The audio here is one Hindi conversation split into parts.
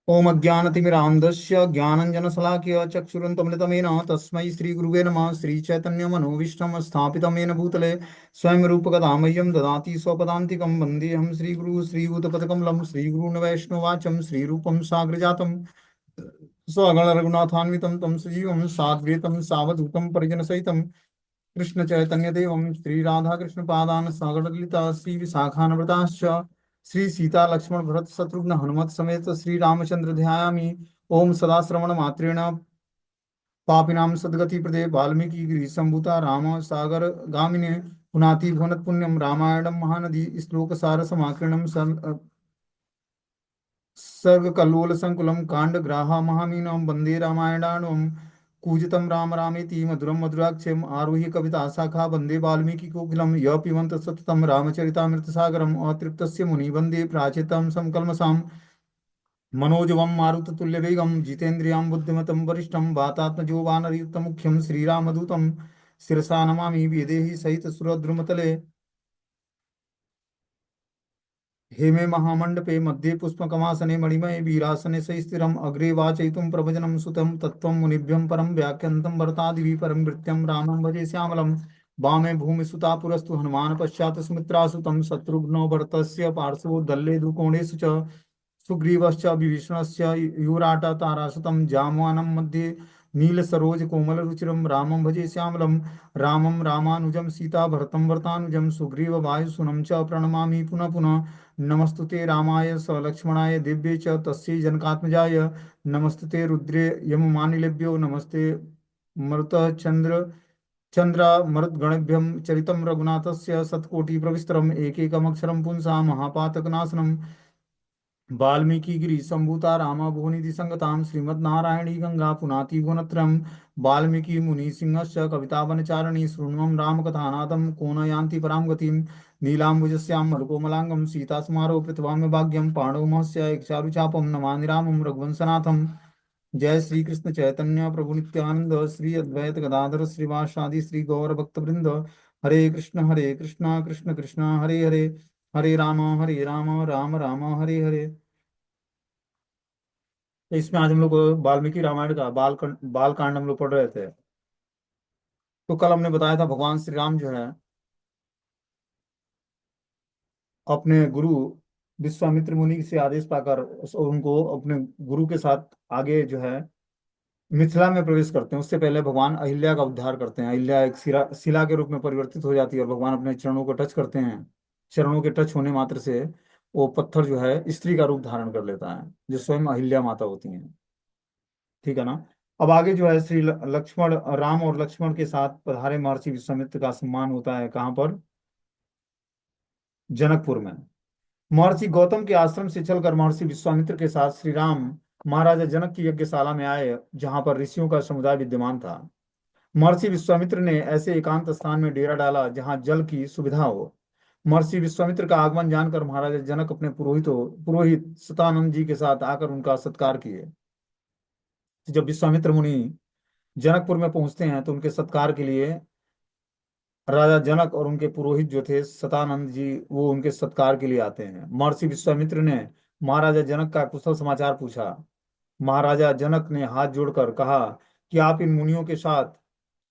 ओम अज्ञानतिमिरान्धस्य ज्ञानञ्जनशलाकया चक्षुरुन्मिलितमेन तस्मै श्रीगुरुवे नमः। श्रीचैतन्यमनोभीष्टं स्थापितं येन भूतले स्वयं रूपकदा मह्यं ददाति स्वपदान्तिकं। वन्देऽहं श्रीगुरुं श्रीयुतपदकमलं श्रीगुरून् वैष्णवाचं श्रीरूपं साग्रजातं स्वगणरघुनाथान्वितं तं सजीवं साद्वैतं सावधूतं परिजनसहितं कृष्णचैतन्यदेवं श्रीराधाकृष्णपादान् सागरललिता श्रीविशाखान्विताश्च श्री सीता लक्ष्मण भरत शत्रुघ्न हनुमत समेत श्री रामचंद्र ध्यायामि। ओम सदा श्रवण मात्रेण पापिनां सद्गति प्रदे वाल्मीकि गिरि संभूता राम सागर गामिने पुनाति भुवनत पुण्यम रामायणं महानदी श्लोक सार समाकीर्णम सर्ग कल्लोल संकुलम कांड ग्राहा महामीनम वंदे रामायणानुम कूजितं राम रामेति मधुरं मधुराक्षरम आरुह्य कविता शाखा वंदे वाल्मीकि कोकिलं य पिबंत सततं रामचरितामृत सागरम अतृप्तस्य मुनि वंदे प्राचेतं समकल्मषाम् मनोजवं मारुततुल्यवेगं जितेन्द्रियां बुद्धिमतं वरिष्ठं वातात्मजो वानरयुक्तं मुख्यं श्रीरामदूतं शिरसा नमामि। वेदेहि सहित सुरद्रुमतले हेमे महामंडपे मध्ये पुष्पकमासने मणिमये वीरासने सस्थिरम् अग्रे वाचयितुं प्रभजनं सुतं तत्त्वं मुनिभ्यं परं व्याख्यन्तं भरतादिभिः परं भृत्यं रामं भजे श्यामलं। वामे भूमिसुता पुरस्तु हनुमान् पश्चात् सुमित्रासुतं शत्रुघ्नो भरतस्य पार्श्वो दल्ले दुकोणेषु च सुग्रीवश्च विभीषणश्च युराट तारासुतं जाम्वानं मध्ये नीलसरोजकोमलरुचिरं रामं भजे श्यामलं। रामं रामानुजं सीता भरतं भरतानुजं सुग्रीववायुसूनं च प्रणमामि पुनः पुनः। नमस्तुते रामाय सलक्ष्मणाय दिव्ये च तस्यै जनकात्मजाय नमस्तुते रुद्रे यममानिलेभ्यो नमस्ते मरुतः चन्द्रमरुद्गणेभ्यं चरितं रघुनाथस्य शतकोटिप्रविस्तरम् एकैकमक्षरं पुंसा महापातकनाशनम्। वाल्मीकि गिरि संभूता राम भुवनिधि संगताम श्रीमद्नारायणी गंगा पुनाति गुणत्रयम्। वाल्मीकि मुनि सिंहस्य कविता वनचारिणी शृण्वं राम कथानादम को न यान्ति परां गतिम्। नीलाम्बुजस्यां मरुकोमलांगं सीता समारो पृथ्वाम्य भाग्यं पाणोमहस्य चारुचापं नमामि रामं रघुवंशनाथम्। जय श्री कृष्ण चैतन्य प्रभु नित्यानंद श्री अद्वैत गदाधर श्रीवासादि श्री गौर भक्तवृंद। हरे कृष्णा कृष्ण कृष्णा हरे हरे, हरे राम राम राम हरे हरे। तो इसमें आज हम लोग वाल्मीकि रामायण का बाल कांड हम लोग पढ़ रहे थे। तो कल हमने बताया था भगवान श्री राम जो है अपने गुरु विश्वामित्र मुनि से आदेश पाकर और उनको अपने गुरु के साथ आगे जो है मिथिला में प्रवेश करते हैं। उससे पहले भगवान अहिल्या का उद्धार करते हैं। अहिल्या एक शिला के रूप में परिवर्तित हो जाती है और भगवान अपने चरणों को टच करते हैं। चरणों के टच होने मात्र से वो पत्थर जो है स्त्री का रूप धारण कर लेता है, जो स्वयं अहिल्या माता होती हैं। ठीक है ना। अब आगे जो है श्री लक्ष्मण राम और लक्ष्मण के साथ पधारे महर्षि विश्वामित्र का सम्मान होता है कहाँ पर? जनकपुर में। महर्षि गौतम के आश्रम से चलकर महर्षि विश्वामित्र के साथ श्री राम महाराजा जनक की यज्ञशाला में आए, जहां पर ऋषियों का समुदाय विद्यमान था। महर्षि विश्वामित्र ने ऐसे एकांत स्थान में डेरा डाला जहां जल की सुविधा हो। महर्षि विश्वामित्र का आगमन जानकर महाराजा जनक अपने पुरोहित सतानंद जी के साथ आकर उनका सत्कार किए। जब विश्वामित्र मुनि जनकपुर में पहुंचते हैं तो उनके सत्कार के लिए राजा जनक और उनके पुरोहित जो थे सतानंद जी, वो उनके सत्कार के लिए आते हैं। महर्षि विश्वामित्र ने महाराजा जनक का कुशल समाचार पूछा। महाराजा जनक ने हाथ जोड़कर कहा कि आप इन मुनियों के साथ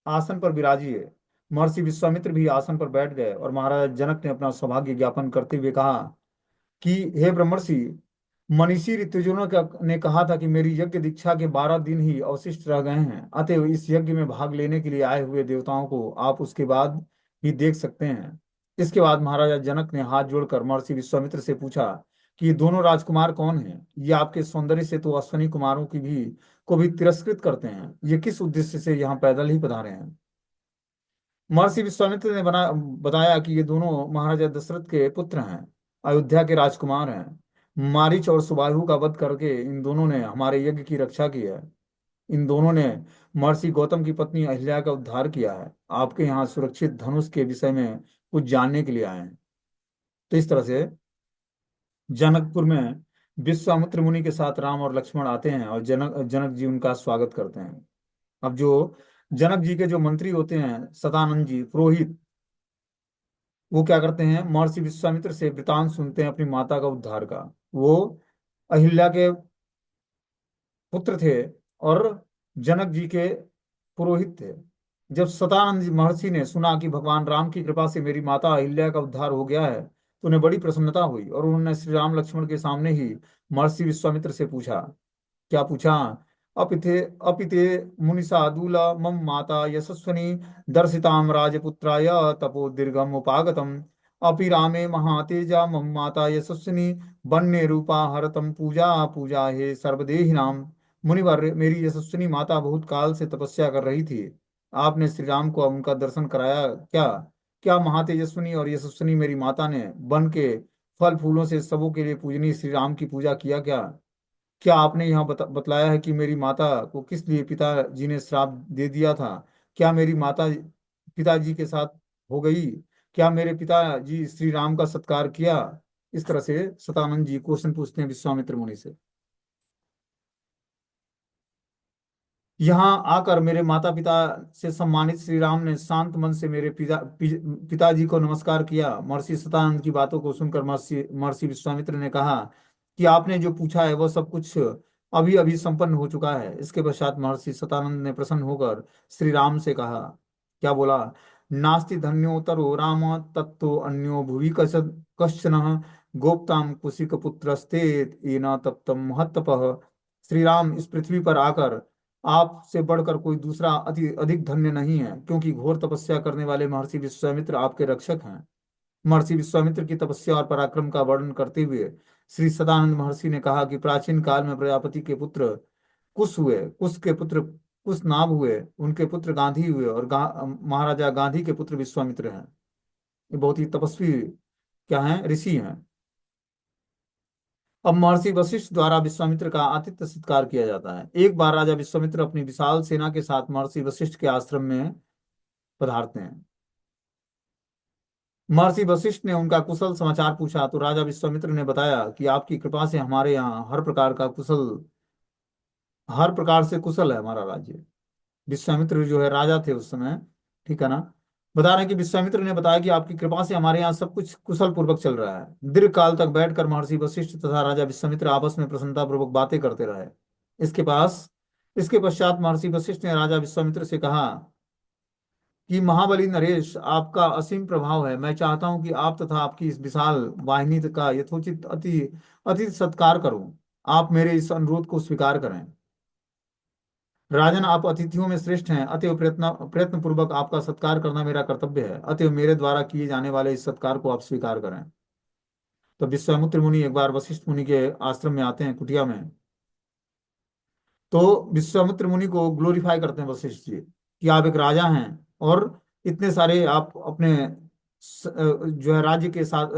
आसन पर विराजिए। महर्षि विश्वामित्र भी आसन पर बैठ गए और महाराजा जनक ने अपना सौभाग्य ज्ञापन करते हुए कहा कि हे ब्रह्मर्षि, मनीषी ऋतुजों ने कहा था कि मेरी यज्ञ दीक्षा के 12 दिन ही अवशिष्ट रह गए हैं, अतएव इस यज्ञ में भाग लेने के लिए आए हुए देवताओं को आप उसके बाद ही देख सकते हैं। इसके बाद महाराजा जनक ने हाथ जोड़कर महर्षि विश्वामित्र से पूछा कि ये दोनों राजकुमार कौन हैं? ये आपके सौंदर्य से तो अश्वनी कुमारों की भी को भी तिरस्कृत करते हैं। ये किस उद्देश्य से यहाँ पैदल ही पधारे हैं? महर्षि विश्वामित्र ने बताया कि ये दोनों महाराजा दशरथ के पुत्र हैं, अयोध्या के राजकुमार हैं। मारीच और सुबाहु का वध करके इन दोनों ने हमारे यज्ञ की रक्षा की है। इन दोनों ने महर्षि गौतम की पत्नी अहिल्या का उद्धार किया है। आपके यहाँ सुरक्षित धनुष के विषय में कुछ जानने के लिए आए हैं। तो इस तरह से जनकपुर में विश्वामित्र मुनि के साथ राम और लक्ष्मण आते हैं और जनक जनक जी उनका स्वागत करते हैं। अब जो जनक जी के जो मंत्री होते हैं सदानंद जी पुरोहित, वो क्या करते हैं, महर्षि विश्वामित्र से वृतांत सुनते हैं अपनी माता का उद्धार का। वो अहिल्या के पुत्र थे और जनक जी के पुरोहित थे। जब सतानंद जी महर्षि ने सुना कि भगवान राम की कृपा से मेरी माता अहिल्या का उद्धार हो गया है तो उन्हें बड़ी प्रसन्नता हुई, और उन्होंने श्री राम लक्ष्मण के सामने ही महर्षि विश्वामित्र से पूछा। क्या पूछा? अपिते अपिते मुनिसादूला मम माता यशस्वनी दर्शिताम राजपुत्राय तपो दीर्घम उपागतम। अपि रामे महातेजा मम माता यशस्विनी वन्य रूपा हरतम पूजा पूजा हे सर्वदेहिनाम। मुनिवर, मेरी यशस्विनी माता बहुत काल से तपस्या कर रही थी। आपने श्री राम को उनका दर्शन कराया क्या? क्या महातेजस्विनी और यशस्विनी मेरी माता ने वन के फल फूलों से सबों के लिए पूजनीय श्री राम की पूजा किया क्या? क्या आपने यहाँ बतलाया है कि मेरी माता को किस लिए पिताजी ने श्राप दे दिया था? क्या मेरी माता पिताजी के साथ हो गई? क्या मेरे पिताजी श्री राम का सत्कार किया? इस तरह से सतानंद जी क्वेश्चन पूछते हैं विश्वामित्र मुनि से। यहाँ आकर मेरे माता पिता से सम्मानित श्री राम ने शांत मन से मेरे पिताजी को नमस्कार किया। महर्षि सतानंद की बातों को सुनकर महर्षि महर्षि विश्वामित्र ने कहा कि आपने जो पूछा है वह सब कुछ अभी अभी संपन्न हो चुका है। इसके पश्चात महर्षि सतानंद ने प्रसन्न होकर श्री राम से कहा, क्या बोला? नास्ति धन्योतरो राम तत्तो अन्यो भुवि कश्चन गोप्ताम कुशिक पुत्रस्ते येन तप्तम महत्तपः। श्री राम, इस पृथ्वी पर आकर आपसे बढ़कर कोई दूसरा अति अधिक धन्य नहीं है, क्योंकि घोर तपस्या करने वाले महर्षि विश्वामित्र आपके रक्षक हैं। महर्षि विश्वामित्र की तपस्या और पराक्रम का वर्णन करते हुए श्री सदानंद महर्षि ने कहा कि प्राचीन काल में प्रजापति के पुत्र कुश हुए, कुश के पुत्र कुश नाभ हुए, उनके पुत्र गांधी हुए, और महाराजा गांधी के पुत्र विश्वामित्र हैं। ये बहुत ही तपस्वी क्या हैं, ऋषि हैं। अब महर्षि वशिष्ठ द्वारा विश्वामित्र का आतिथ्य सत्कार किया जाता है। एक बार राजा विश्वामित्र अपनी विशाल सेना के साथ महर्षि वशिष्ठ के आश्रम में पधारते हैं। महर्षि वशिष्ठ ने उनका कुशल समाचार पूछा तो राजा विश्वामित्र ने बताया कि आपकी कृपा से हमारे यहाँ हर प्रकार से कुशल है हमारा राज्य। विश्वामित्र जो है राजा थे उस समय, ठीक है ना। बता रहे हैं कि विश्वामित्र ने बताया कि आपकी कृपा से हमारे यहाँ सब कुछ कुशल पूर्वक चल रहा है। दीर्घ काल तक बैठकर महर्षि वशिष्ठ तथा राजा विश्वामित्र आपस में प्रसन्नता पूर्वक बातें करते रहे। इसके पास इसके पश्चात महर्षि वशिष्ठ ने राजा विश्वामित्र से कहा कि महाबली नरेश, आपका असीम प्रभाव है। मैं चाहता हूं कि आप तथा आपकी इस विशाल वाहिनी का यथोचित अति अति सत्कार करूं। आप मेरे इस अनुरोध को स्वीकार करें। राजन, आप अतिथियों में श्रेष्ठ हैं, अतएव प्रयत्न पूर्वक आपका सत्कार करना मेरा कर्तव्य है। अतएव मेरे द्वारा किए जाने वाले इस सत्कार को आप स्वीकार करें। तो विश्वामित्र मुनि एक बार वशिष्ठ मुनि के आश्रम में आते हैं, कुटिया में। तो विश्वामित्र मुनि को ग्लोरीफाई करते हैं वशिष्ठ जी कि आप एक राजा हैं, और इतने सारे आप अपने जो है राज्य के साथ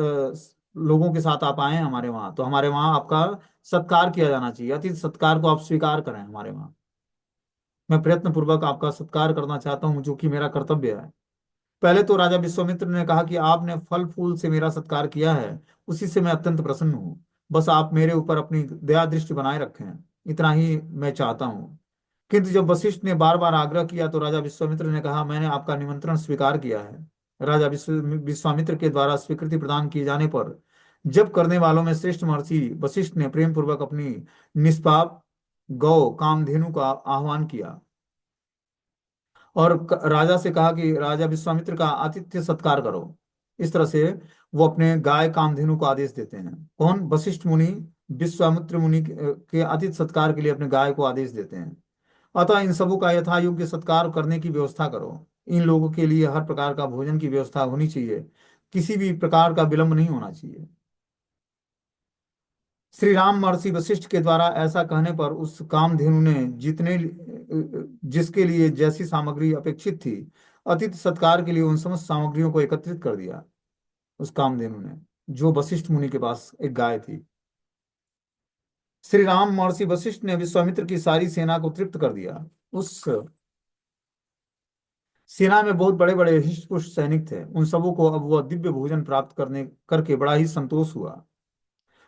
लोगों के साथ आप आए हैं हमारे वहां, तो हमारे वहां आपका सत्कार किया जाना चाहिए। अतिथि सत्कार को आप स्वीकार करें हमारे वहां। मैं प्रयत्न पूर्वक आपका सत्कार करना चाहता हूँ, जो कि मेरा कर्तव्य है। पहले तो राजा विश्वामित्र ने कहा कि आपने फल फूल से मेरा सत्कार किया है, उसी से मैं अत्यंत प्रसन्न हूँ। बस आप मेरे ऊपर अपनी दया दृष्टि बनाए रखें, इतना ही मैं चाहता हूँ। किंतु जब वशिष्ठ ने बार बार आग्रह किया तो राजा विश्वामित्र ने कहा, मैंने आपका निमंत्रण स्वीकार किया है। राजा विश्वामित्र के द्वारा स्वीकृति प्रदान किए जाने पर जब करने वालों में श्रेष्ठ महर्षि वशिष्ठ ने प्रेम पूर्वक अपनी निष्पाप गौ कामधेनु का आह्वान किया, और राजा से कहा कि राजा विश्वामित्र का आतिथ्य सत्कार करो। इस तरह से वो अपने गाय कामधेनु को आदेश देते हैं। कौन? वशिष्ठ मुनि विश्वामित्र मुनि के आतिथ्य सत्कार के लिए अपने गाय को आदेश देते हैं। अतः इन सबों का यथा योग्य सत्कार करने की व्यवस्था करो। इन लोगों के लिए हर प्रकार का भोजन की व्यवस्था होनी चाहिए, किसी भी प्रकार का विलंब नहीं होना चाहिए। श्री राम महर्षि वशिष्ठ के द्वारा ऐसा कहने पर उस कामधेनु ने जिसके लिए जैसी सामग्री अपेक्षित थी, अतिथि सत्कार के लिए उन समस्त सामग्रियों को एकत्रित कर दिया। उस कामधेनु ने, जो वशिष्ठ मुनि के पास एक गाय थी। श्री राम महर्षि वशिष्ठ ने विश्वामित्र की सारी सेना को तृप्त कर दिया। उस सेना में बहुत बड़े बड़े हृष्ट पुष्ट सैनिक थे। उन सबों को अब वह दिव्य भोजन प्राप्त करने करके बड़ा ही संतोष हुआ।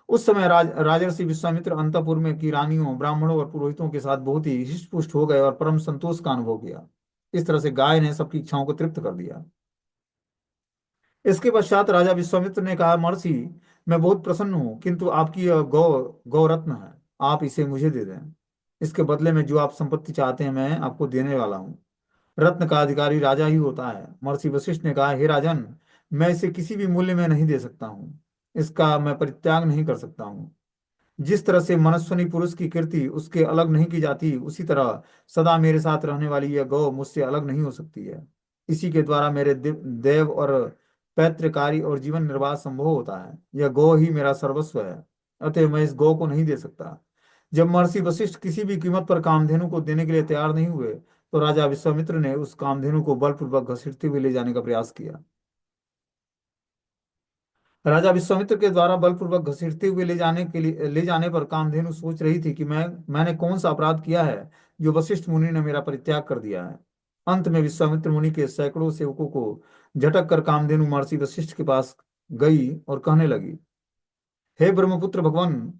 उस समय राजर्षि विश्वामित्र अंतपुर में की रानियों, ब्राह्मणों और पुरोहितों के साथ बहुत ही हृष्ट पुष्ट हो गए और परम संतोष का अनुभव किया। इस तरह से गाय ने सबकी इच्छाओं को तृप्त कर दिया। इसके पश्चात राजा विश्वामित्र ने कहा, महर्षि, मैं बहुत प्रसन्न हूं, किंतु आपकी यह गौ गौरत्न है, आप इसे मुझे दे दें। इसके बदले में जो आप संपत्ति चाहते हैं मैं आपको देने वाला हूँ। रत्न का अधिकारी राजा ही होता है। महर्षि वशिष्ठ ने कहा, हे राजन, मैं इसे किसी भी मूल्य में नहीं दे सकता हूँ। इसका मैं परित्याग नहीं कर सकता हूँ। जिस तरह से मनस्विनी पुरुष की कीर्ति उसके अलग नहीं की जाती, उसी तरह सदा मेरे साथ रहने वाली यह गौ मुझसे अलग नहीं हो सकती है। इसी के द्वारा मेरे देव और पैतृकारी और जीवन निर्वाह संभव होता है। यह गौ ही मेरा सर्वस्व है, अतः मैं इस गौ को नहीं दे सकता। जब महर्षि वशिष्ठ किसी भी कीमत पर कामधेनु को देने के लिए तैयार नहीं हुए, तो राजा विश्वामित्र ने उस कामधेनु को बलपूर्वक घसीटते हुए ले जाने का प्रयास किया। राजा विश्वामित्र के द्वारा बलपूर्वक घसीटते हुए ले जाने पर कामधेनु सोच रही थी कि मैंने कौन सा अपराध किया है जो वशिष्ठ मुनि ने मेरा परित्याग कर दिया है। अंत में विश्वामित्र मुनि के सैकड़ों सेवकों को झटक कर कामधेनु महर्षि वशिष्ठ के पास गई और कहने लगी, हे ब्रह्मपुत्र भगवान,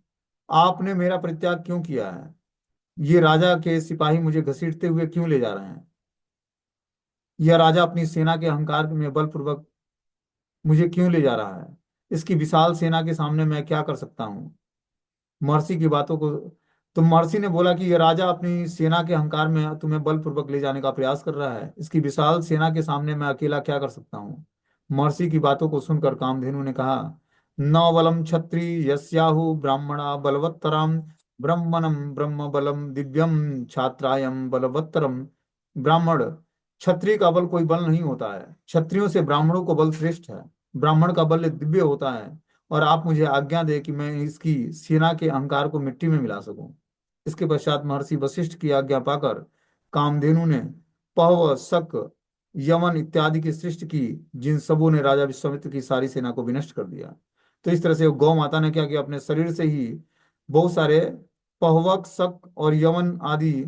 आपने मेरा परित्याग क्यों किया है? ये राजा के सिपाही मुझे घसीटते हुए क्यों ले जा रहे हैं? यह राजा अपनी सेना के अहंकार में बलपूर्वक मुझे क्यों ले जा रहा है? इसकी विशाल सेना के सामने मैं क्या कर सकता हूँ? महर्षि की बातों को तो महर्षि ने बोला कि यह राजा अपनी सेना के अहंकार में तुम्हें बलपूर्वक ले जाने का प्रयास कर रहा है। इसकी विशाल सेना के सामने मैं अकेला क्या कर सकता हूँ? महर्षि की बातों को सुनकर कामधेनु ने कहा, न बलम क्षत्रिय यस्याहु ब्राह्मणा बलवत्तरम ब्रह्मणम ब्रह्म बलम दिव्यम छात्रायम बलवत्तरम। ब्राह्मण क्षत्रिय का बल कोई बल नहीं होता है। क्षत्रियों से ब्राह्मणों को बल श्रेष्ठ है। ब्राह्मण का बल दिव्य होता है। और आप मुझे आज्ञा दे कि मैं इसकी सेना के अहंकार को मिट्टी में मिला सकूं। इसके पश्चात महर्षि वशिष्ठ की आज्ञा पाकर कामधेनु ने पहव, शक, यमन इत्यादि की सृष्टि की, जिन सबों ने राजा विश्वामित्र की सारी सेना को विनष्ट कर दिया। तो इस तरह से गौ माता ने क्या किया, अपने शरीर से ही बहुत सारे पहवक, शक और यमन आदि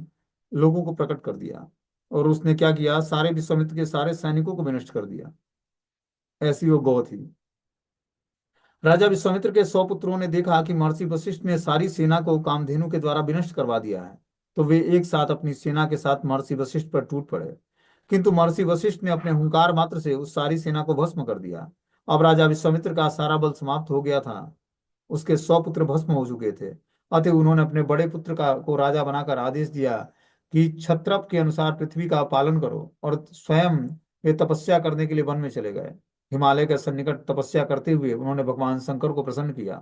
लोगों को प्रकट कर दिया। और उसने क्या किया, सारे विश्वामित्र के सारे सैनिकों को विनष्ट कर दिया। ऐसी वो गौ थी। राजा विश्वामित्र के 100 पुत्रों ने देखा कि महर्षि वशिष्ठ ने सारी सेना को कामधेनु के द्वारा विनष्ट करवा दिया है, तो वे एक साथ अपनी सेना के साथ महर्षि वशिष्ठ पर टूट पड़े। किंतु महर्षि वशिष्ठ ने अपने हुंकार मात्र से उस सारी सेना को भस्म कर दिया। अब राजा विश्वामित्र का सारा बल समाप्त हो गया था। उसके 100 पुत्र भस्म हो चुके थे। अतः उन्होंने अपने बड़े पुत्र का को राजा बनाकर आदेश दिया कि क्षत्रप के अनुसार पृथ्वी का पालन करो, और स्वयं वे तपस्या करने के लिए वन में चले गए। हिमालय के सन्निकट तपस्या करते हुए उन्होंने भगवान शंकर को प्रसन्न किया।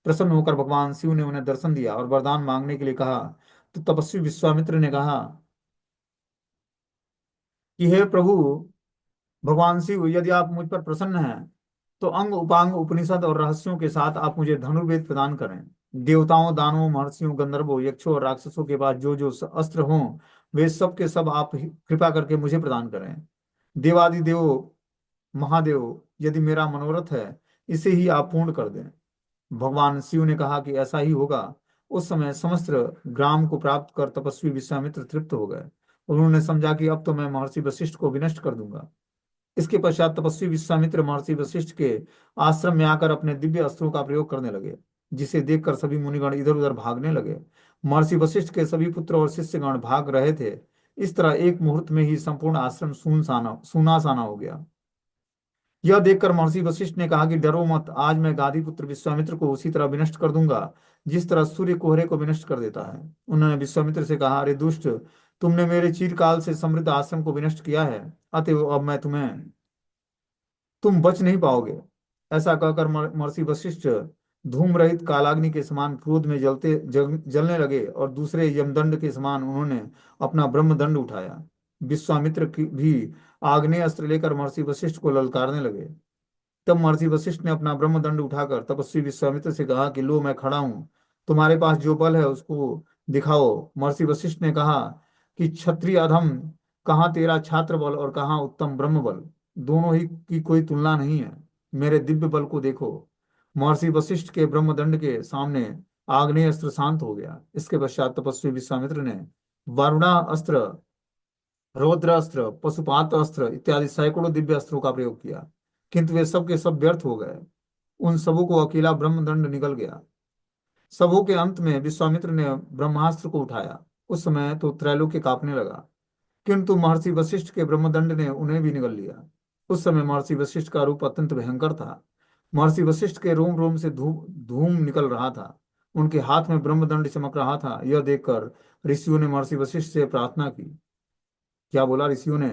प्रसन्न होकर भगवान शिव ने उन्हें दर्शन दिया और वरदान मांगने के लिए कहा। तो तपस्वी विश्वामित्र ने कहा कि हे प्रभु भगवान शिव, यदि आप मुझ पर प्रसन्न हैं तो अंग उपांग उपनिषद और रहस्यों के साथ आप मुझे धनुर्वेद प्रदान करें। देवताओं, दानवों, महर्षियों, गंधर्वों, यक्षों और राक्षसों के पास जो जो अस्त्र हों, वे सब के सब आप कृपा करके मुझे प्रदान करें। देवादिदेव महादेव, यदि मेरा मनोरथ है, इसे ही आप पूर्ण कर दें। भगवान शिव ने कहा कि ऐसा ही होगा। उस समय समस्त ग्राम को प्राप्त कर तपस्वी विश्वामित्र तृप्त हो गए। उन्होंने समझा कि अब तो मैं महर्षि वशिष्ठ को विनष्ट कर दूंगा। इसके पश्चात तपस्वी विश्वामित्र महर्षि वशिष्ठ के आश्रम में आकर अपने दिव्य अस्त्रों का प्रयोग करने लगे, जिसे देखकर सभी मुनिगण इधर उधर भागने लगे। महर्षि वशिष्ठ के सभी पुत्र और शिष्यगण भाग रहे थे। इस तरह एक मुहूर्त में ही संपूर्ण आश्रम सुनासाना हो गया। यह देखकर महर्षि वशिष्ठ ने कहा कि डरो मत, आज मैं गादी पुत्र विश्वामित्र को उसी तरह विनष्ट कर दूंगा जिस तरह सूर्य कोहरे को विनष्ट कर देता है। उन्होंने विश्वामित्र से कहा, अरे दुष्ट, तुमने मेरे चिरकाल से समृद्ध आश्रम को विनष्ट किया है, अतएव अब मैं तुम बच नहीं पाओगे। ऐसा कहकर महर्षि वशिष्ठ धूम रहित कालाग्नि के समान क्रोध में जलने लगे, और दूसरे यमदंड के समान उन्होंने अपना ब्रह्मदंड उठाया। विश्वामित्र भी आग्नेय अस्त्र लेकर महर्षि वशिष्ठ को ललकारने लगे। तब महर्षि वशिष्ठ ने अपना ब्रह्मदंड उठाकर तपस्वी विश्वामित्र से कहा कि लो, मैं खड़ा हूं, तुम्हारे पास जो बल है उसको दिखाओ। महर्षि वशिष्ठ ने कहा कि क्षत्रिय अधम, कहाँ तेरा छात्र बल और कहाँ उत्तम ब्रह्म बल, दोनों ही की कोई तुलना नहीं है। मेरे दिव्य बल को देखो। महर्षि वशिष्ठ के ब्रह्मदंड के सामने आग्नेय अस्त्र शांत हो गया। इसके पश्चात तपस्वी विश्वामित्र ने वरुणा अस्त्र, रौद्र अस्त्र, पशुपात अस्त्र इत्यादि सैकड़ों दिव्य अस्त्रों का प्रयोग किया, किंतु वे सब के सब व्यर्थ हो गए। उन सबों को अकेला ब्रह्मदंड निगल गया। सबों के अंत में विश्वामित्र ने ब्रह्मास्त्र को उठाया। उस समय तो त्रैलोक्य कांपने लगा, किंतु महर्षि वशिष्ठ के ब्रह्मदंड ने उन्हें भी निगल लिया। उस समय महर्षि वशिष्ठ का रूप अत्यंत भयंकर था। महर्षि वशिष्ठ के रोम रोम से धूम धूम निकल रहा था। उनके हाथ में ब्रह्मदंड चमक रहा था। यह देखकर ऋषियों ने महर्षि वशिष्ठ से प्रार्थना की। क्या बोला ऋषियों ने?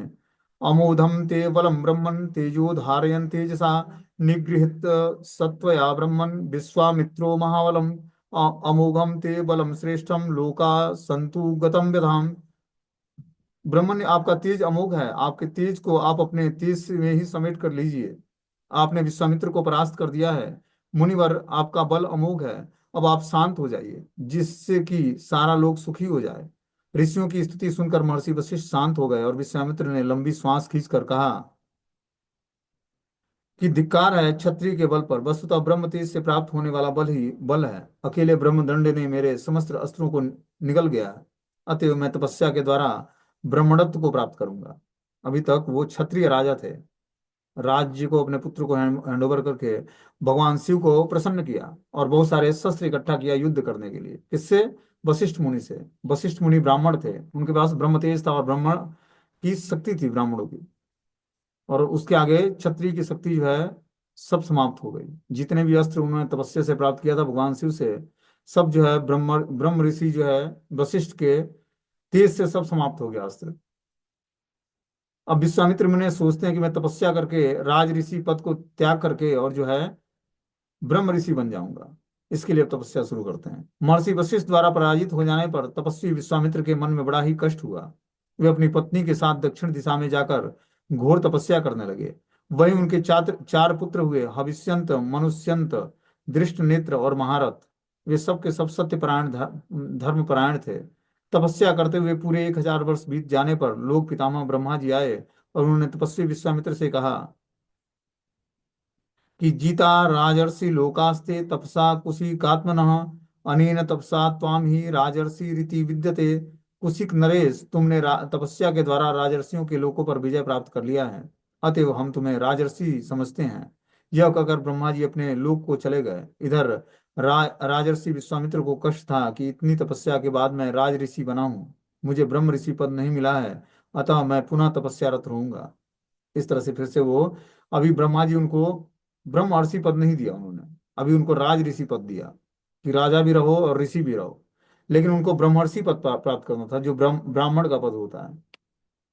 अमोधम ते बलम ब्रह्मन तेजो धारयन तेजसा निगृहित सत्वया ब्रह्मन विश्वामित्रो महाबलम अमोघम ते बलम श्रेष्ठम लोका संतु गतम व्यधाम। ब्रह्मन ने, आपका तेज अमोघ है, आपके तेज को आप अपने तेज में ही समेट कर लीजिए। आपने विश्वामित्र को परास्त कर दिया है। मुनिवर, आपका बल अमोघ है। अब आप शांत हो जाइए, जिससे कि सारा लोग सुखी हो जाए। ऋषियों की स्तुति सुनकर महर्षि वशिष्ठ शांत हो गए और विश्वामित्र ने लंबी श्वास खींचकर कहा कि धिक्कार है क्षत्रिय के बल पर। वस्तुतः ब्रह्म तेज से प्राप्त होने वाला बल ही बल है। अकेले ब्रह्मदंड ने मेरे समस्त अस्त्रों को निगल गया है। अतएव मैं तपस्या के द्वारा ब्रह्मणत्व को प्राप्त करूंगा। अभी तक वो क्षत्रिय राजा थे। राज्य को, अपने पुत्र को हैंड ओवर करके भगवान शिव को प्रसन्न किया और बहुत सारे शस्त्र इकट्ठा किया युद्ध करने के लिए। किससे? वशिष्ठ मुनि से। वशिष्ठ मुनि ब्राह्मण थे, उनके पास ब्रह्म तेज था और ब्राह्मण की शक्ति थी ब्राह्मणों की। और उसके आगे क्षत्रिय की शक्ति जो है सब समाप्त हो गई। जितने भी अस्त्र उन्होंने तपस्या से प्राप्त किया था भगवान शिव से, सब जो है ब्रह्म ब्रह्म ऋषि जो है वशिष्ठ के तेज से सब समाप्त हो गया अस्त्र। अब विश्वामित्र मुनि सोचते हैं कि मैं तपस्या करके राज ऋषि पद को त्याग करके और जो है ब्रह्म ऋषि बन जाऊंगा। इसके लिए अब तपस्या शुरू करते हैं। महर्षि वशिष्ठ द्वारा पराजित हो जाने पर तपस्वी विश्वामित्र के मन में बड़ा ही कष्ट हुआ। वे अपनी पत्नी के साथ दक्षिण दिशा में जाकर घोर तपस्या करने लगे। वहीं उनके चार चार पुत्र हुए, हविष्यंत, मनुष्यंत, दृष्ट नेत्र और महारथ। वे सब के सब सत्यपरायण धर्मपरायण थे। तपस्या करते हुए पूरे 1000 वर्ष बीत जाने पर लोक पितामह ब्रह्मा जी आए और उन्होंने तपस्वी विश्वामित्र से कहा कि जीता राजर्षि लोकास्ते तपसा कुशिकात्मनः अनेन तपसा त्वाम ही राजर्षि रीति विद्यते। कुशिक नरेश, तुमने तपस्या के द्वारा राजर्षियों के लोकों पर विजय प्राप्त कर लिया है। अतएव हम तुम्हें राजर्षि समझते हैं। यह कहकर ब्रह्मा जी अपने लोक को चले गए। इधर राजर्षि विश्वामित्र को कष्ट था कि इतनी तपस्या के बाद मैं राज ऋषि बना हूँ, मुझे ब्रह्म ऋषि पद नहीं मिला है, अतः मैं पुनः तपस्यारत रहूंगा। इस तरह से फिर से वो, अभी ब्रह्मा जी उनको ब्रह्मर्षि पद नहीं दिया उन्होंने, अभी उनको राज ऋषि पद दिया कि राजा भी रहो और ऋषि भी रहो। लेकिन उनको ब्रह्मर्षि पद प्राप्त करना था, जो ब्राह्मण का पद होता है।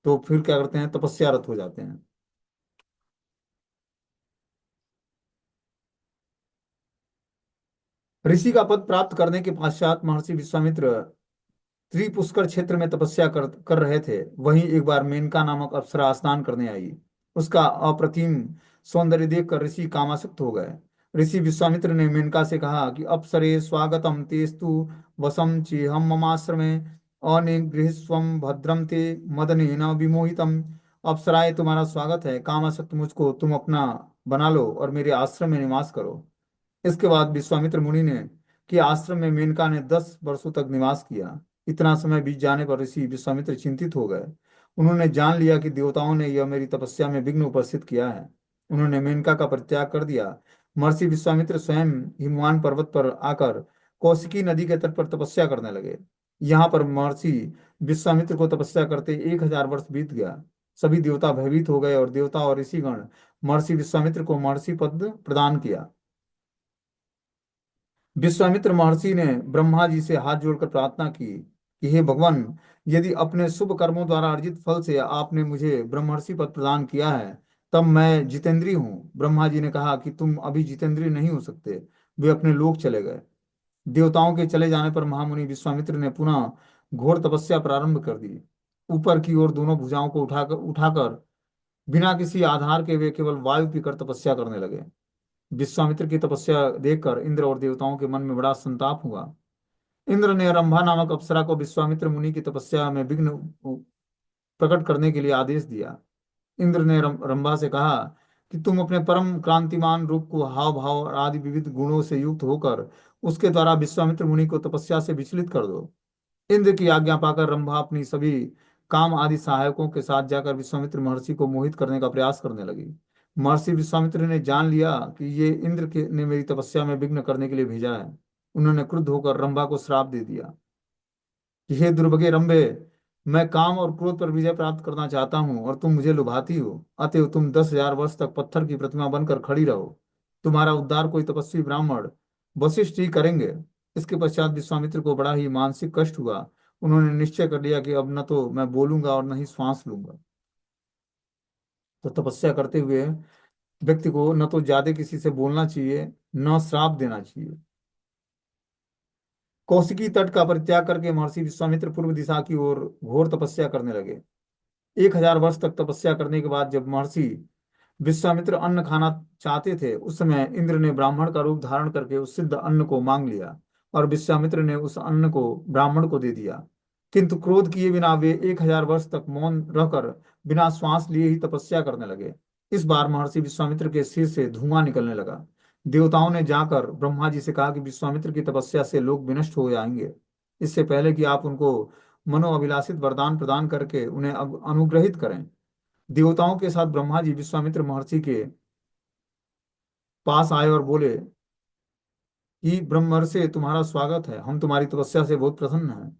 तो फिर क्या करते हैं, तपस्यारत हो जाते हैं। ऋषि का पद प्राप्त करने के पश्चात महर्षि विश्वामित्र त्रिपुष्कर क्षेत्र में तपस्या कर रहे थे। वहीं एक बार मेनका नामक अप्सरा स्नान करने आई। उसका अप्रतिम सौंदर्य देखकर ऋषि कामासक्त हो गए। ऋषि विश्वामित्र ने मेनका से कहा कि अप्सरे स्वागतम तेस्तु वसम चेहम ममाश्रमे अनिगृहस्वम भद्रम ते मदनेन विमोहितम। अप्सराए, तुम्हारा स्वागत है। कामासक्त मुझको तुम अपना बना लो और मेरे आश्रम में निवास करो। इसके बाद विश्वामित्र मुनि ने कि आश्रम में मेनका ने 10 वर्षों तक निवास किया। इतना समय बीत जाने पर ऋषि विश्वामित्र चिंतित हो गए। उन्होंने जान लिया कि देवताओं ने यह मेरी तपस्या में विघ्न उपस्थित किया है। उन्होंने मेनका का परित्याग कर दिया। महर्षि विश्वामित्र स्वयं हिमवान पर्वत पर आकर कौशिकी नदी के तट पर तपस्या करने लगे। यहाँ पर महर्षि विश्वामित्र को तपस्या करते 1000 वर्ष बीत गया। सभी देवता भयभीत हो गए और देवता और ऋषिगण महर्षि विश्वामित्र को महर्षि पद प्रदान किया। विश्वामित्र महर्षि ने ब्रह्मा जी से हाथ जोड़कर प्रार्थना की कि हे भगवान, यदि अपने शुभ कर्मों द्वारा अर्जित फल से आपने मुझे ब्रह्मर्षि पद प्रदान किया है, तब मैं जितेंद्रिय हूँ। ब्रह्मा जी ने कहा कि तुम अभी जितेंद्रिय नहीं हो सकते। वे अपने लोक चले गए। देवताओं के चले जाने पर महामुनि विश्वामित्र ने पुनः घोर तपस्या प्रारंभ कर दी। ऊपर की ओर दोनों भुजाओं को उठाकर उठाकर बिना किसी आधार के वे केवल वायु पीकर तपस्या करने लगे। विश्वामित्र की तपस्या देखकर इंद्र और देवताओं के मन में बड़ा संताप हुआ। इंद्र ने रंभा नामक अप्सरा को विश्वामित्र मुनि की तपस्या में विघ्न प्रकट करने के लिए आदेश दिया। इंद्र ने रंभा से कहा कि तुम अपने परम क्रांतिमान रूप को, हाव भाव और आदि विविध गुणों से युक्त होकर उसके द्वारा विश्वामित्र मुनि को तपस्या से विचलित कर दो। इंद्र की आज्ञा पाकर रंभा अपनी सभी काम आदि सहायकों के साथ जाकर विश्वामित्र महर्षि को मोहित करने का प्रयास करने लगी। महर्षि विश्वामित्र ने जान लिया कि ये इंद्र के ने मेरी तपस्या में विघ्न करने के लिए भेजा है। उन्होंने क्रुद्ध होकर रंभा को श्राप दे दिया कि हे दुर्भगे रंभे, मैं काम और क्रोध पर विजय प्राप्त करना चाहता हूँ और तुम मुझे लुभाती हो। अतएव तुम 10,000 वर्ष तक पत्थर की प्रतिमा बनकर खड़ी रहो। तुम्हारा उद्धार कोई तपस्वी ब्राह्मण वशिष्ठ ही करेंगे। इसके पश्चात विश्वामित्र को बड़ा ही मानसिक कष्ट हुआ। उन्होंने निश्चय कर लिया कि अब न तो मैं बोलूंगा और न ही श्वास लूंगा। तो तपस्या करते हुए व्यक्ति को न तो ज्यादा किसी से बोलना चाहिए, न श्राप देना चाहिए। कौशिकी तट का परित्याग करके महर्षि विश्वामित्र पूर्व दिशा की ओर घोर तपस्या करने लगे। 1000 वर्ष तक तपस्या करने के बाद जब महर्षि विश्वामित्र अन्न खाना चाहते थे, उस समय इंद्र ने ब्राह्मण का रूप धारण करके उस सिद्ध अन्न को मांग लिया और विश्वामित्र ने उस अन्न को ब्राह्मण को दे दिया। किंतु क्रोध किए बिना वे 1000 वर्ष तक मौन रहकर बिना श्वास लिए ही तपस्या करने लगे। इस बार महर्षि विश्वामित्र के सिर से धुआं निकलने लगा। देवताओं ने जाकर ब्रह्मा जी से कहा कि विश्वामित्र की तपस्या से लोग विनष्ट हो जाएंगे। इससे पहले कि आप उनको मनोअभिलाषित वरदान प्रदान करके उन्हें अनुग्रहित करें। देवताओं के साथ ब्रह्मा जी विश्वामित्र महर्षि के पास आए और बोले कि ब्रह्मर्षि, तुम्हारा स्वागत है, हम तुम्हारी तपस्या से बहुत प्रसन्न हैं।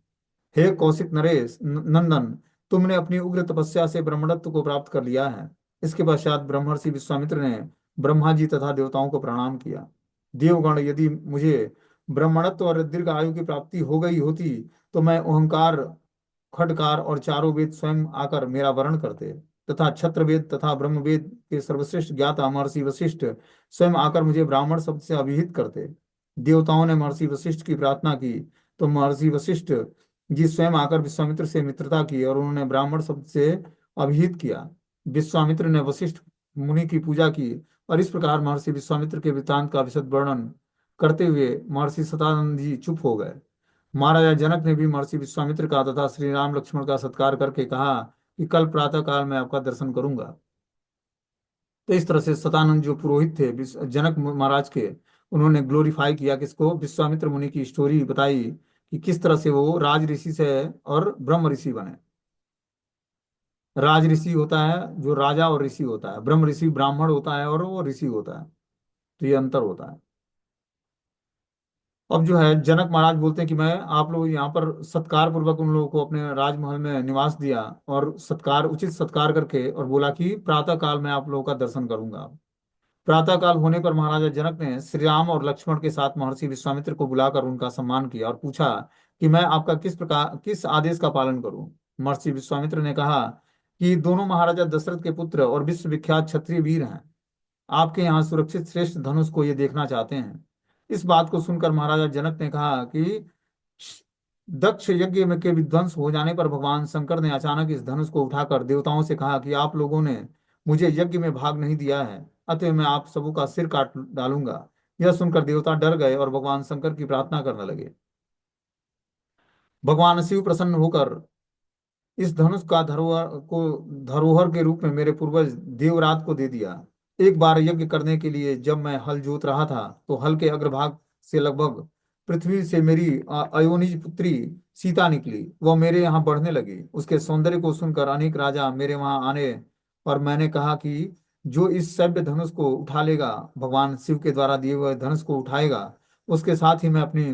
हे कौशिक नरेश नंदन, तुमने अपनी उग्र तपस्या से ब्रह्मणत्व को प्राप्त कर लिया है। इसके पश्चात ब्रह्मर्षि विश्वामित्र ने ब्रह्मा जी तथा देवताओं को प्रणाम किया। देवगण, यदि मुझे ब्रह्मणत्व और दीर्घ आयु की प्राप्ति हो गई होती तो मैं अहंकार, खडकार और चारों वेद स्वयं आकर मेरा वर्ण करते, तथा क्षत्र वेद तथा ब्रह्म वेद के सर्वश्रेष्ठ ज्ञाता महर्षि वशिष्ठ स्वयं आकर मुझे ब्राह्मण शब्द से अभिहित करते। देवताओं ने महर्षि वशिष्ठ की प्रार्थना की तो महर्षि वशिष्ठ जी स्वयं आकर विश्वामित्र से मित्रता की और उन्होंने ब्राह्मण शब्द से अभिहित किया। विश्वामित्र ने वशिष्ठ मुनि की पूजा की और इस प्रकार महर्षि विश्वामित्र के वृत्तांत का विशद वर्णन करते हुए महर्षि सतानंद जी चुप हो गए। महाराजा जनक ने भी महर्षि विश्वामित्र का तथा श्री राम लक्ष्मण का सत्कार करके कहा कि कल प्रातः काल मैं आपका दर्शन करूंगा। तो इस तरह से सतानंद जो पुरोहित थे जनक महाराज के, उन्होंने ग्लोरीफाई किया किसको, विश्वामित्र मुनि की स्टोरी बताई कि किस तरह से वो राज ऋषि से और ब्रह्म ऋषि बने। राज ऋषि होता है जो राजा और ऋषि होता है, ब्रह्म ऋषि ब्राह्मण होता है और वो ऋषि होता है। तो ये अंतर होता है। अब जो है जनक महाराज बोलते हैं कि मैं आप लोग यहाँ पर सत्कार पूर्वक उन लोगों को अपने राजमहल में निवास दिया और सत्कार, उचित सत्कार करके, और बोला कि प्रातः काल मैं आप लोगों का दर्शन करूंगा। प्रातः काल होने पर महाराजा जनक ने श्री राम और लक्ष्मण के साथ महर्षि विश्वामित्र को बुलाकर उनका सम्मान किया और पूछा कि मैं आपका किस आदेश का पालन करूं। महर्षि विश्वामित्र ने कहा कि दोनों महाराजा दशरथ के पुत्र और विश्वविख्यात क्षत्रिय वीर हैं। आपके यहाँ सुरक्षित श्रेष्ठ धनुष को ये देखना चाहते हैं। इस बात को सुनकर महाराजा जनक ने कहा कि दक्ष यज्ञ में के विध्वंस हो जाने पर भगवान शंकर ने अचानक इस धनुष को उठाकर देवताओं से कहा कि आप लोगों ने मुझे यज्ञ में भाग नहीं दिया है, अतः मैं आप सबों का सिर काट डालूंगा। यह सुनकर देवता डर गए और भगवान शंकर की प्रार्थना करने लगे। भगवान शिव प्रसन्न होकर इस धनुष का धरोहर के रूप में मेरे पूर्वज देवरात को दे दिया। एक बार यज्ञ करने के लिए जब मैं हल जोत रहा था तो हल के अग्रभाग से लगभग पृथ्वी से मेरी अयोनिज पुत्री सीता निकली। वह मेरे यहाँ बढ़ने लगी। उसके सौंदर्य को सुनकर अनेक राजा मेरे वहां आने और मैंने कहा कि जो इस सभ्य धनुष को उठा लेगा, भगवान शिव के द्वारा दिए हुए धनुष को उठाएगा, उसके साथ ही मैं अपनी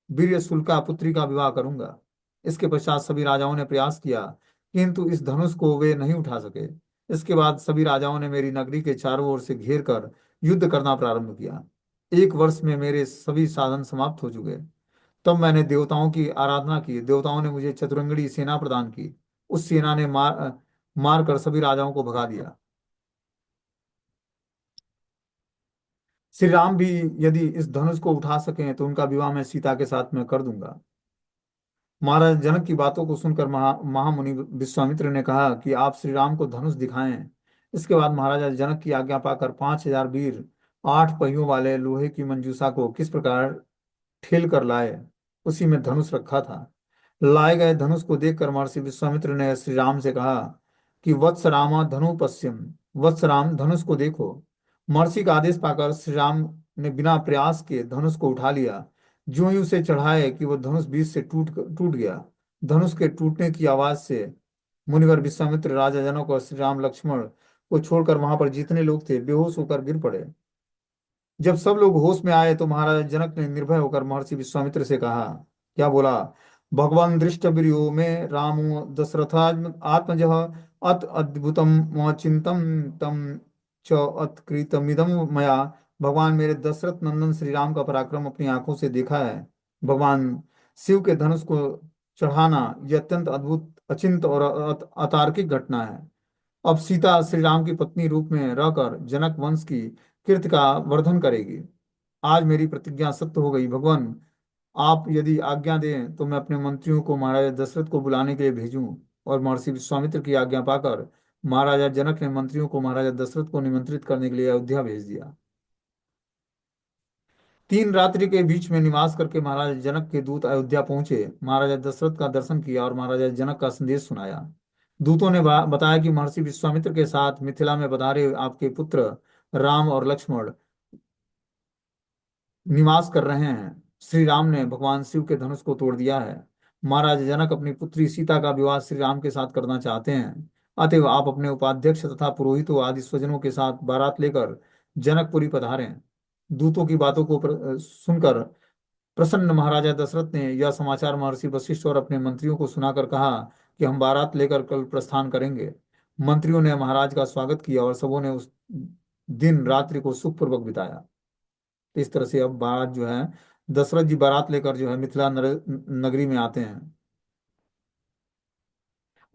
वीर्य शुल्का पुत्री का विवाह करूंगा। इसके पश्चात सभी राजाओं ने प्रयास किया किंतु इस धनुष को वे नहीं उठा सके। इसके बाद सभी राजाओं ने मेरी नगरी के चारों ओर से घेर कर युद्ध करना प्रारंभ किया। 1 वर्ष में मेरे सभी साधन समाप्त हो चुके। तब मैंने देवताओं की आराधना की। देवताओं ने मुझे चतुरंगड़ी सेना प्रदान की। उस सेना ने मार कर सभी राजाओं को भगा दिया। श्री राम भी यदि इस धनुष को उठा सकें तो उनका विवाह मैं सीता के साथ में कर दूंगा। महाराज जनक की बातों को सुनकर महामुनि विश्वामित्र ने कहा कि आप श्री राम को धनुष दिखाएं। इसके बाद महाराजा जनक की आज्ञा पाकर 5000 वीर 8 पहियों वाले लोहे की मंजूषा को किस प्रकार ठेल कर लाए, उसी में धनुष रखा था। लाए गए धनुष को देखकर महर्षि विश्वामित्र ने श्री राम से कहा कि वत्स रामा धनु पश्यम, वत्स राम धनुष को देखो। महर्षि का आदेश पाकर श्री राम ने बिना प्रयास के धनुष को उठा लिया। ज्यों ही उसे चढ़ाए कि वह धनुष बीच से टूट टूट गया। धनुष के टूटने की आवाज से मुनिवर विश्वामित्र, राजा जनक और श्री राम लक्ष्मण को छोड़कर वहां पर जितने लोग थे बेहोश होकर गिर पड़े। जब सब लोग होश में आए तो महाराज जनक ने निर्भय होकर महर्षि विश्वामित्र से कहा, क्या बोला, भगवान दृष्टवीर्यो में रामो दशरथात्मज आत्मज अत अद्भुतम चिंतम तम च अत्कृतमिदम मया। भगवान मेरे दशरथ नंदन श्री राम का पराक्रम अपनी आंखों से देखा है। भगवान शिव के धनुष को चढ़ाना यह अत्यंत अद्भुत, अचिंत और अतार्किक घटना है। अब सीता श्री राम की पत्नी रूप में रहकर जनक वंश की कीर्ति का वर्धन करेगी। आज मेरी प्रतिज्ञा सत्य हो गई। भगवान, आप यदि आज्ञा दें तो मैं अपने मंत्रियों को महाराजा दशरथ को बुलाने के लिए भेजूं। और महर्षि विश्वामित्र की आज्ञा पाकर महाराजा जनक ने मंत्रियों को महाराजा दशरथ को निमंत्रित करने के लिए अयोध्या भेज दिया। 3 रात्रि के बीच में निवास करके महाराजा जनक के दूत अयोध्या पहुंचे, महाराजा दशरथ का दर्शन किया और महाराजा जनक का संदेश सुनाया। दूतों ने बताया कि महर्षि विश्वामित्र के साथ मिथिला में पधारे आपके पुत्र राम और लक्ष्मण निवास कर रहे हैं। श्री राम ने भगवान शिव के धनुष को तोड़ दिया है। महाराज जनक अपनी पुत्री सीता का विवाह श्री राम के साथ करना चाहते हैं। अतएव आप अपने उपाध्यक्ष तथा पुरोहितों आदि स्वजनों के साथ बारात लेकर जनकपुरी पधारें। दूतों की बातों को सुनकर प्रसन्न महाराजा दशरथ ने यह समाचार महर्षि वशिष्ठ और अपने मंत्रियों को सुनाकर कहा कि हम बारात लेकर कल प्रस्थान करेंगे। मंत्रियों ने महाराज का स्वागत किया और सबों ने उस दिन रात्रि को सुखपूर्वक बिताया। तो इस तरह से अब बारात जो है, दशरथ जी बारात लेकर जो है मिथिला नगरी में आते हैं।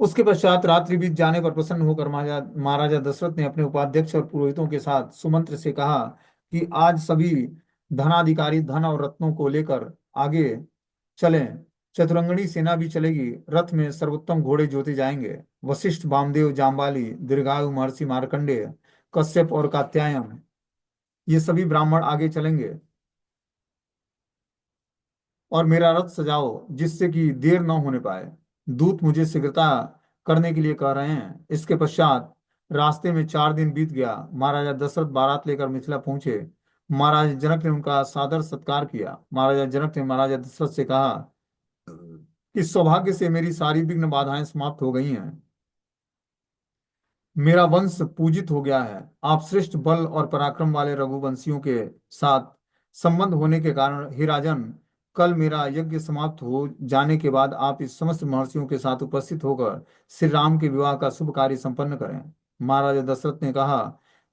उसके पश्चात रात्रि बीत जाने पर प्रसन्न होकर महाराजा महाराजा दशरथ ने अपने उपाध्यक्ष और पुरोहितों के साथ सुमंत्र से कहा कि आज सभी धनाधिकारी धन और रत्नों को लेकर आगे चलें। चतुरंगनी सेना भी चलेगी। रथ में सर्वोत्तम घोड़े जोते जाएंगे। वशिष्ठ, वामदेव, जाम्बाली, दीर्घायु, महर्षि मार्कंडेय, कश्यप और कात्यायन, ये सभी ब्राह्मण आगे चलेंगे। और मेरा रथ सजाओ जिससे कि देर न होने पाए। दूत मुझे शीघ्रता करने के लिए कह रहे हैं। इसके पश्चात रास्ते में 4 दिन बीत गया। महाराजा दशरथ बारात लेकर मिथिला पहुंचे। महाराज जनक ने उनका सादर सत्कार किया। महाराजा जनक ने महाराजा दशरथ से कहा कि सौभाग्य से मेरी सारी विघ्न बाधाएं समाप्त हो गई हैं। मेरा वंश पूजित हो गया है। आप श्रेष्ठ बल और पराक्रम वाले रघुवंशियों के साथ संबंध होने के कारण हे राजन, कल मेरा यज्ञ समाप्त हो जाने के बाद आप इस समस्त महर्षियों के साथ उपस्थित होकर श्री राम के विवाह का शुभ कार्य संपन्न करें। महाराजा दशरथ ने कहा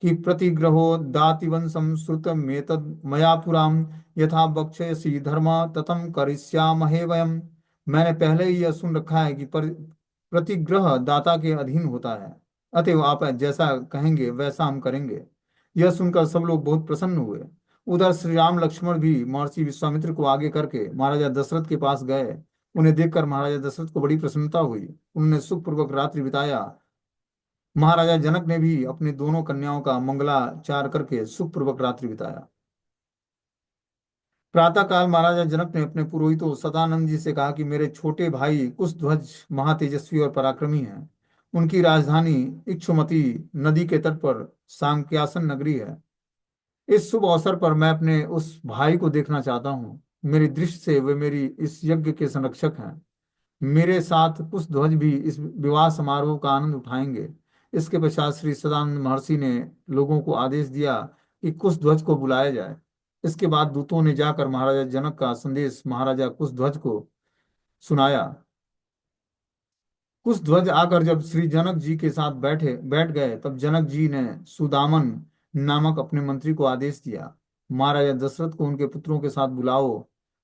कि प्रतिग्रहो दातिवंशम श्रुतमेतद मया पुराम यथा बक्षयसि धर्म ततम करिष्यामहे वयम। मैंने पहले ही यह सुन रखा है कि प्रतिग्रह दाता के अधीन होता है। अतएव आप जैसा कहेंगे वैसा हम करेंगे। यह सुनकर सब लोग बहुत प्रसन्न हुए। उधर श्री राम लक्ष्मण भी महर्षि विश्वामित्र को आगे करके महाराजा दशरथ के पास गए। उन्हें देखकर महाराजा दशरथ को बड़ी प्रसन्नता हुई। उन्होंने सुखपूर्वक रात्रि बिताया। महाराजा जनक ने भी अपने दोनों कन्याओं का मंगलाचार करके सुखपूर्वक रात्रि बिताया। प्रातः काल महाराजा जनक ने अपने पुरोहितों सदानंद जी से कहा कि मेरे छोटे भाई कुशध्वज महातेजस्वी और पराक्रमी हैं। उनकी राजधानी इक्षुमती नदी के तट पर सांक्यासन नगरी है। इस शुभ अवसर पर मैं अपने उस भाई को देखना चाहता हूँ। मेरी दृष्टि से वे मेरी इस यज्ञ के संरक्षक हैं। मेरे साथ कुशध्वज भी इस विवाह समारोह का आनंद उठाएंगे। इसके पश्चात श्री सदानंद महर्षि ने लोगों को आदेश दिया कि कुशध्वज को बुलाया जाए। इसके बाद दूतों ने जाकर महाराजा जनक का संदेश महाराजा कुशध्वज को सुनाया। कुशध्वज आकर जब श्री जनक जी के साथ बैठ गए तब जनक जी ने सुदामन नामक अपने मंत्री को आदेश दिया, महाराजा दशरथ को उनके पुत्रों के साथ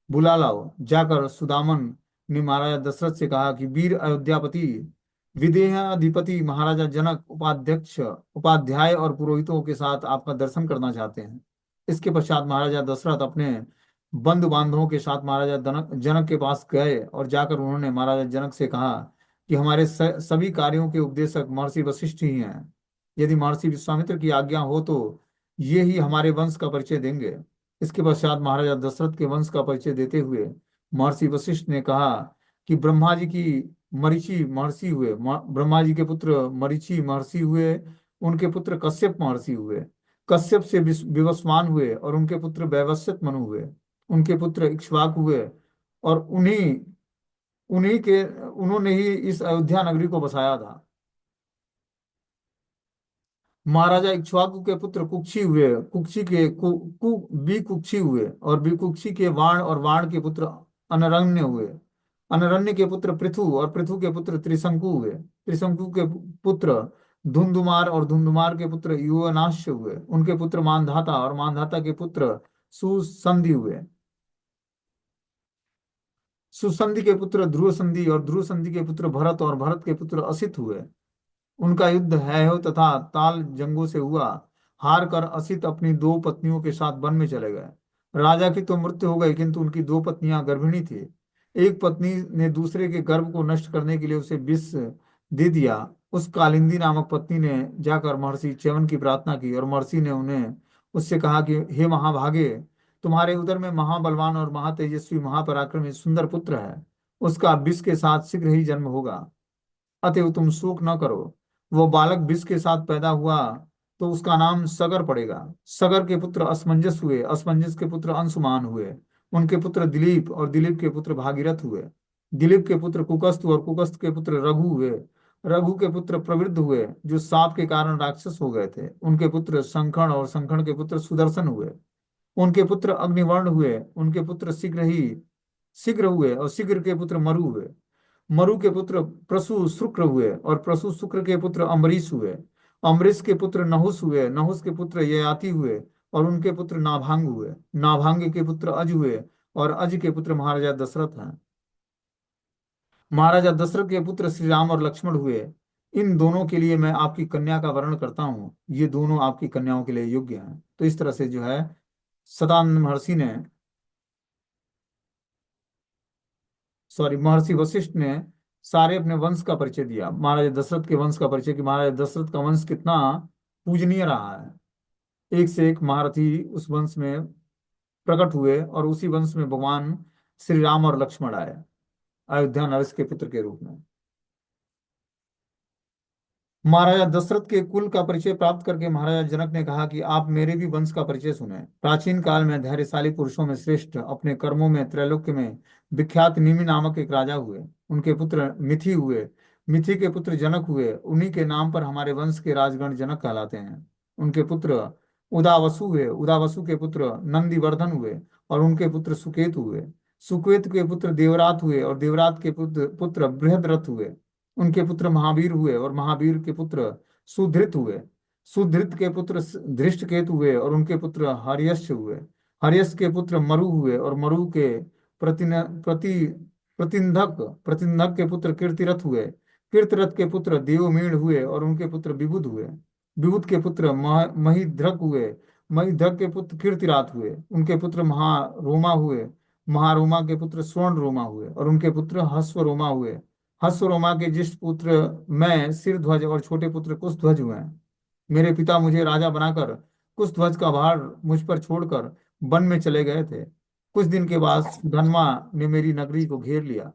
बुला लाओ। जाकर सुदामन ने महाराजा दशरथ से कहा कि वीर अयोध्यापति विदेहाधिपति महाराजा जनक उपाध्यक्ष उपाध्याय और पुरोहितों के साथ आपका दर्शन करना चाहते हैं। इसके पश्चात महाराजा दशरथ अपने बंधु बांधवों के साथ महाराजा जनक के पास गए और जाकर उन्होंने महाराजा जनक से कहा कि हमारे सभी कार्यों के उपदेशक महर्षि वशिष्ठ ही हैं। यदि महर्षि विश्वामित्र की आज्ञा हो तो ये ही हमारे वंश का परिचय देंगे। इसके पश्चात महाराजा दशरथ के वंश का परिचय देते हुए महर्षि वशिष्ठ ने कहा कि ब्रह्मा जी की मरीचि महर्षि हुए, ब्रह्मा जी के पुत्र मरीचि महर्षि हुए, उनके पुत्र कश्यप महर्षि हुए, कश्यप से विवस्वान हुए और उनके पुत्र वैवस्वत मनु हुए, उनके पुत्र इक्ष्वाकु हुए और उन्हीं उन्हीं के उन्होंने ही इस अयोध्या नगरी को बसाया था। महाराजा इक्ष्वाकु के पुत्र कुक्षी हुए, कुक्षी के बी कुक्षी हुए और बी कुक्षी के वाण और वाण के पुत्र अनरण्य हुए, अनरण्य के पुत्र पृथु और पृथु के पुत्र त्रिशंकु हुए, त्रिशंकु के पुत्र धुंधुमार और धुंधुमार के पुत्र युवनाश्य हुए, उनके पुत्र मानधाता और मानधाता के पुत्र सुसंधि हुए। सुसंधि के पुत्र ध्रुव संधि और ध्रुव संधि के पुत्र भरत और भरत के पुत्र असित हुए। उनका युद्ध है हो तथा ताल जंगों से हुआ। हार कर असित अपनी दो पत्नियों के साथ वन में चले गए। राजा की तो मृत्यु हो गई, किंतु उनकी दो पत्नियां गर्भिणी थी। एक पत्नी ने दूसरे के गर्भ को नष्ट करने के लिए उसे विष दे दिया। उस कालिंदी नामक पत्नी ने जाकर महर्षि च्यवन की प्रार्थना की और महर्षि ने उन्हें उससे कहा कि हे महाभागे, तुम्हारे उदर में महाबलवान और महातेजस्वी महापराक्रमी सुंदर पुत्र है। उसका विष के साथ शीघ्र ही जन्म होगा, अतएव तुम शोक न करो। वो बालक विष के साथ पैदा हुआ तो उसका नाम सगर पड़ेगा। सगर के पुत्र असमंजस हुए, असमंजस के पुत्र अंशुमान हुए। उनके पुत्र दिलीप और दिलीप के पुत्र भागीरथ हुए। दिलीप के पुत्र कुकस्त और कुकस्त के पुत्र रघु हुए। रघु के पुत्र प्रवृद्ध हुए, जो साप के कारण राक्षस हो गए थे। उनके पुत्र संखण और संखण के पुत्र सुदर्शन हुए। उनके पुत्र अग्निवर्ण हुए। उनके पुत्र शीघ्र हुए और शीघ्र के पुत्र मरु हुए। मरु के पुत्र प्रसु शुक्र हुए और प्रसु शुक्र के पुत्र अम्बरीश हुए। अम्बरीश के पुत्र नहुस हुए। नहुस के पुत्र ययाति हुए और उनके पुत्र नाभांग हुए। नाभांग के पुत्र अज हुए और अज के पुत्र महाराजा दशरथ हैं। महाराजा दशरथ के पुत्र श्री राम और लक्ष्मण हुए। इन दोनों के लिए मैं आपकी कन्या का वर्ण करता हूँ, ये दोनों आपकी कन्याओं के लिए योग्य हैं। तो इस तरह से जो है सदानंद महर्षि ने, सॉरी, महर्षि वशिष्ठ ने सारे अपने वंश का परिचय दिया, महाराजा दशरथ के वंश का परिचय कि महाराजा दशरथ का वंश कितना पूजनीय रहा है। एक से एक महारथी उस वंश में प्रकट हुए और उसी वंश में भगवान श्री राम और लक्ष्मण आए अयोध्या नरेश के पुत्र के रूप में। महाराजा दशरथ के कुल का परिचय प्राप्त करके महाराजा जनक ने कहा कि आप मेरे भी वंश का परिचय सुने। प्राचीन काल में धैर्यशाली पुरुषों में श्रेष्ठ, अपने कर्मों में त्रैलोक्य में विख्यात निमि नामक एक राजा हुए। उनके पुत्र मिथि हुए। मिथि के पुत्र जनक हुए। उन्हीं के नाम पर हमारे वंश के राजगण जनक कहलाते हैं। उनके पुत्र उदावसु हुए। उदावसु के पुत्र नंदीवर्धन हुए और उनके पुत्र सुकेत हुए। सुकेत के पुत्र देवरात हुए और देवरात के पुत्र बृहद्रथ हुए। उनके पुत्र महावीर हुए और महावीर के पुत्र सुधृत हुए। सुधृत के पुत्र धृष्टकेतु हुए और उनके पुत्र हर्यश्व हुए। हर्यश्व के पुत्र मरु हुए और मरु के प्रतिन प्रति प्रतिंधक प्रतिंधक के पुत्र कीर्तिरथ हुए। कीर्तिरथ के पुत्र देवमीण हुए और उनके पुत्र विबुध हुए। विबुध के पुत्र महिध्रक हुए। महिध्रक के पुत्र कीर्तिरात हुए। उनके पुत्र महारोमा हुए। महारोमा के पुत्र स्वर्ण रोमा हुए और उनके पुत्र हस्वरोमा हुए। हस्वरोमा के ज्येष्ठ पुत्र मैं सिरध्वज और छोटे पुत्र कुशध्वज हुए हैं। मेरे पिता मुझे राजा बनाकर कुशध्वज का भार मुझ पर छोड़कर वन में चले गए थे। कुछ दिन के बाद सुधन्वा ने मेरी नगरी को घेर लिया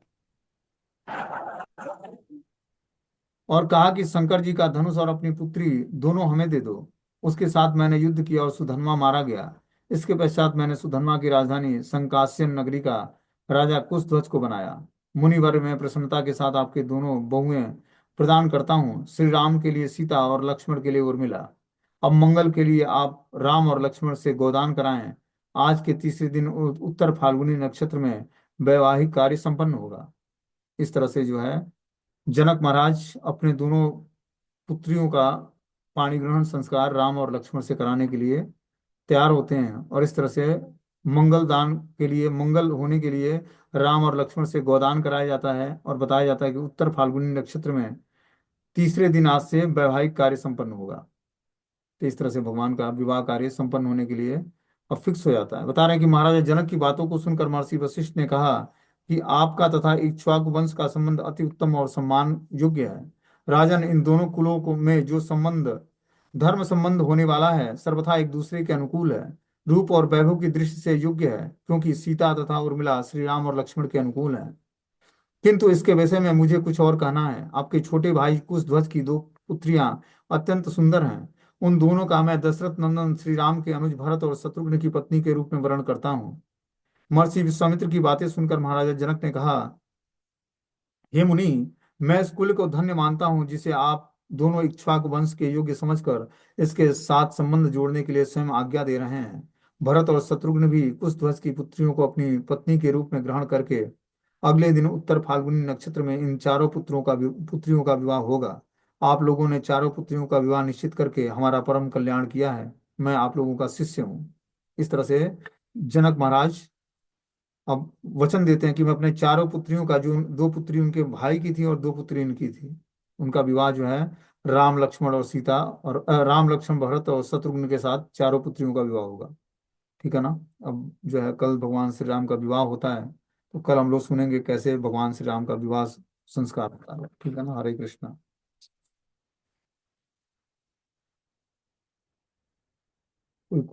और कहा कि शंकर जी का धनुष और अपनी पुत्री दोनों हमें दे दो। उसके साथ मैंने युद्ध किया और सुधन्वा मारा गया। इसके पश्चात मैंने सुधन्वा की राजधानी संकाश्यन नगरी का राजा कुशध्वज को बनाया। मुनिवर, मैं प्रसन्नता के साथ आपके दोनों बहुएं प्रदान करता हूँ, श्री राम के लिए सीता और लक्ष्मण के लिए उर्मिला। अब मंगल के लिए आप राम और लक्ष्मण से गोदान कराएं। आज के तीसरे दिन उत्तर फाल्गुनी नक्षत्र में वैवाहिक कार्य संपन्न होगा। इस तरह से जो है जनक महाराज अपने दोनों पुत्रियों का पाणी ग्रहण संस्कार राम और लक्ष्मण से कराने के लिए तैयार होते हैं और इस तरह से मंगल दान के लिए, मंगल होने के लिए राम और लक्ष्मण से गोदान कराया जाता है और बताया जाता है कि उत्तर फाल्गुनी नक्षत्र में तीसरे दिन आज से वैवाहिक कार्य संपन्न होगा। तो इस तरह से भगवान का विवाह कार्य संपन्न होने के लिए अब फिक्स हो जाता है। बता रहे हैं कि महाराजा जनक की बातों को सुनकर महर्षि वशिष्ठ ने कहा कि आपका तथा इक्ष्वाकु वंश का संबंध अति उत्तम और सम्मान योग्य है। राजन, इन दोनों कुलों को में जो संबंध धर्म संबंध होने वाला है सर्वथा एक दूसरे के अनुकूल है। रूप और वैभव की दृष्टि से योग्य है, क्योंकि सीता तथा उर्मिला श्री राम और लक्ष्मण के अनुकूल है। किंतु इसके विषय में मुझे कुछ और कहना है। आपके छोटे भाई कुशध्वज की दो पुत्रियां अत्यंत सुंदर हैं। उन दोनों का मैं दशरथ नंदन श्री राम के अनुज भरत और शत्रुघ्न की पत्नी के रूप में वर्ण करता हूँ। महर्षि विश्वामित्र की बातें सुनकर महाराजा जनक ने कहा, हे मुनि, मैं इस कुल को धन्य मानता हूँ जिसे आप दोनों इक्ष्वाकु वंश के योग्य समझकर इसके साथ संबंध जोड़ने के लिए स्वयं आज्ञा दे रहे हैं। भरत और शत्रुघ्न भी कुशध्वज की पुत्रियों को अपनी पत्नी के रूप में ग्रहण करके अगले दिन उत्तर फाल्गुनी नक्षत्र में इन चारों पुत्रियों का विवाह होगा। आप लोगों ने चारों पुत्रियों का विवाह निश्चित करके हमारा परम कल्याण किया है। मैं आप लोगों का शिष्य हूँ। इस तरह से जनक महाराज अब वचन देते हैं कि मैं अपने चारों पुत्रियों का, जो दो पुत्री उनके भाई की थी और दो पुत्री इनकी थी, उनका विवाह जो है राम लक्ष्मण और सीता और राम लक्ष्मण भरत और शत्रुघ्न के साथ चारों पुत्रियों का विवाह होगा। ठीक है ना। अब जो है कल भगवान श्री राम का विवाह होता है, तो कल हम लोग सुनेंगे कैसे भगवान श्री राम का विवाह संस्कार होता है। ठीक है ना। हरे कृष्णा।